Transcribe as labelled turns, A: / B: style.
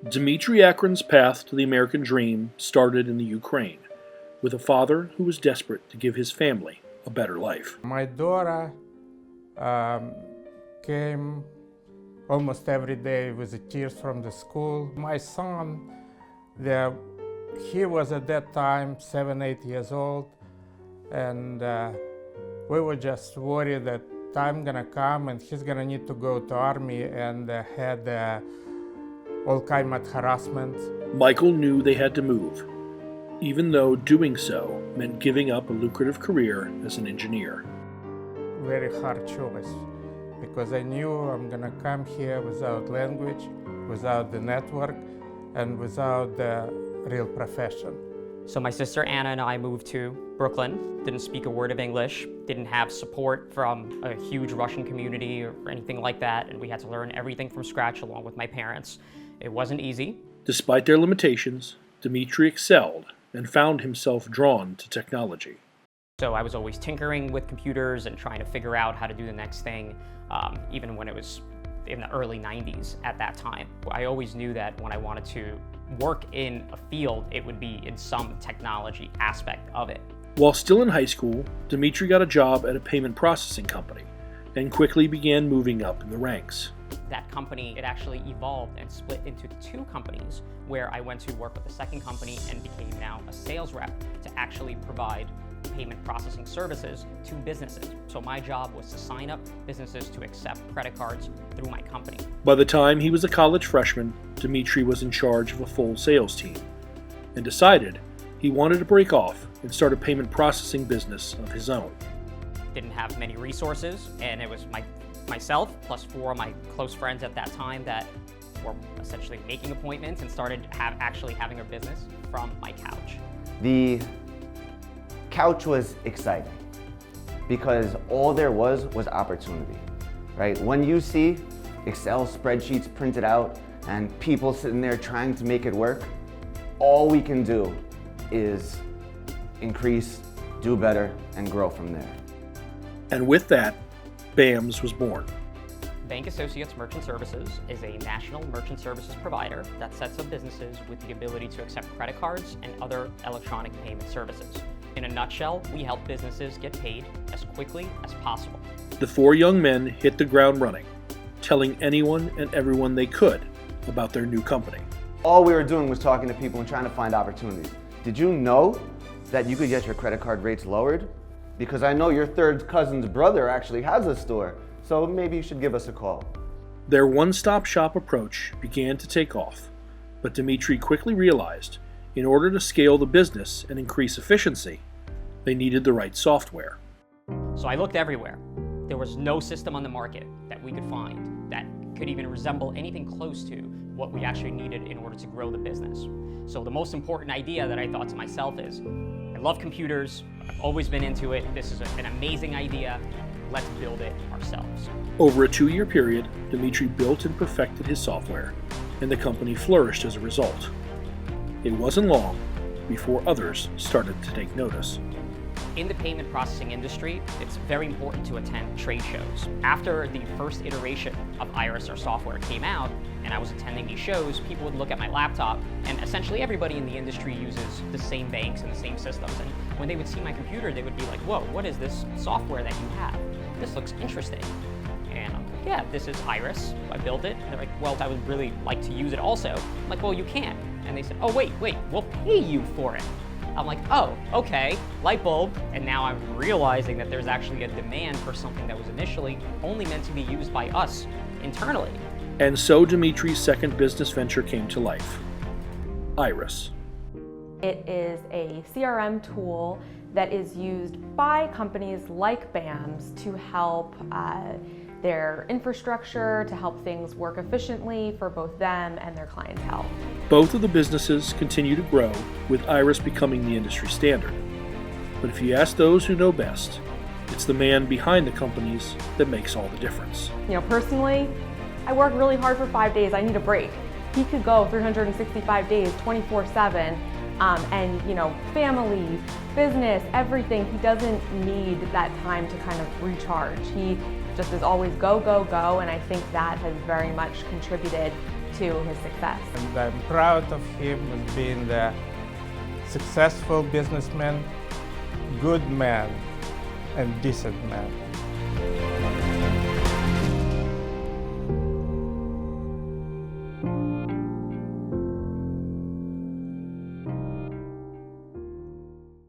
A: Dmitry Akrin's path to the American dream started in the Ukraine, with a father who was desperate to give his family a better life.
B: My daughter came almost every day with the tears from the school. My son, he was at that time 7, 8 years old, and we were just worried that time gonna come and he's gonna need to go to army, and had all kind of harassment.
A: Michael knew they had to move, even though doing so meant giving up a lucrative career as an engineer.
B: Very hard choice, because I knew I'm gonna come here without language, without the network, and without the real profession.
C: So my sister Anna and I moved to Brooklyn, didn't speak a word of English, didn't have support from a huge Russian community or anything like that, and we had to learn everything from scratch along with my parents. It wasn't easy.
A: Despite their limitations, Dmitry excelled and found himself drawn to technology.
C: So I was always tinkering with computers and trying to figure out how to do the next thing, even when it was in the early 90s at that time. I always knew that when I wanted to work in a field, it would be in some technology aspect of it.
A: While still in high school, Dmitry got a job at a payment processing company and quickly began moving up in the ranks.
C: That company, it actually evolved and split into 2 companies, where I went to work with the second company and became now a sales rep to actually provide payment processing services to businesses. So my job was to sign up businesses to accept credit cards through my company.
A: By the time he was a college freshman, Dmitry was in charge of a full sales team and decided he wanted to break off and start a payment processing business of his own.
C: Didn't have many resources, and it was myself plus 4 of my close friends at that time that were essentially making appointments and started actually having a business from my couch.
D: The couch was exciting because all there was opportunity, right? When you see Excel spreadsheets printed out and people sitting there trying to make it work, all we can do is increase, do better, and grow from there.
A: And with that, BAMS was born.
C: Bank Associates Merchant Services is a national merchant services provider that sets up businesses with the ability to accept credit cards and other electronic payment services. In a nutshell, we help businesses get paid as quickly as possible.
A: The 4 young men hit the ground running, telling anyone and everyone they could about their new company.
D: All we were doing was talking to people and trying to find opportunities. Did you know that you could get your credit card rates lowered? Because I know your third cousin's brother actually has a store, so maybe you should give us a call.
A: Their one-stop shop approach began to take off, but Dmitry quickly realized in order to scale the business and increase efficiency, they needed the right software.
C: So I looked everywhere. There was no system on the market that we could find that could even resemble anything close to what we actually needed in order to grow the business. So the most important idea that I thought to myself is, I love computers, I've always been into it, this is an amazing idea, let's build it ourselves.
A: Over a 2-year period, Dmitry built and perfected his software, and the company flourished as a result. It wasn't long before others started to take notice.
C: In the payment processing industry, it's very important to attend trade shows. After the first iteration of Iris, our software, came out, and I was attending these shows, people would look at my laptop, and essentially everybody in the industry uses the same banks and the same systems. And when they would see my computer, they would be like, whoa, what is this software that you have? This looks interesting. And I'm like, yeah, this is Iris. I built it. And they're like, well, I would really like to use it also. I'm like, well, you can't. And they said, oh, wait, we'll pay you for it. I'm like, oh, okay, light bulb. And now I'm realizing that there's actually a demand for something that was initially only meant to be used by us internally.
A: And so Dmitry's second business venture came to life, Iris.
E: It is a CRM tool that is used by companies like BAMS to help their infrastructure, to help things work efficiently for both them and their clientele.
A: Both of the businesses continue to grow, with Iris becoming the industry standard. But if you ask those who know best, it's the man behind the companies that makes all the difference.
E: Personally, I work really hard for 5 days. I need a break. He could go 365 days, 24/7, and family, business, everything. He doesn't need that time to kind of recharge. He just is always go, go, go, and I think that has very much contributed to his success.
B: And I'm proud of him as being a successful businessman, good man, and decent man.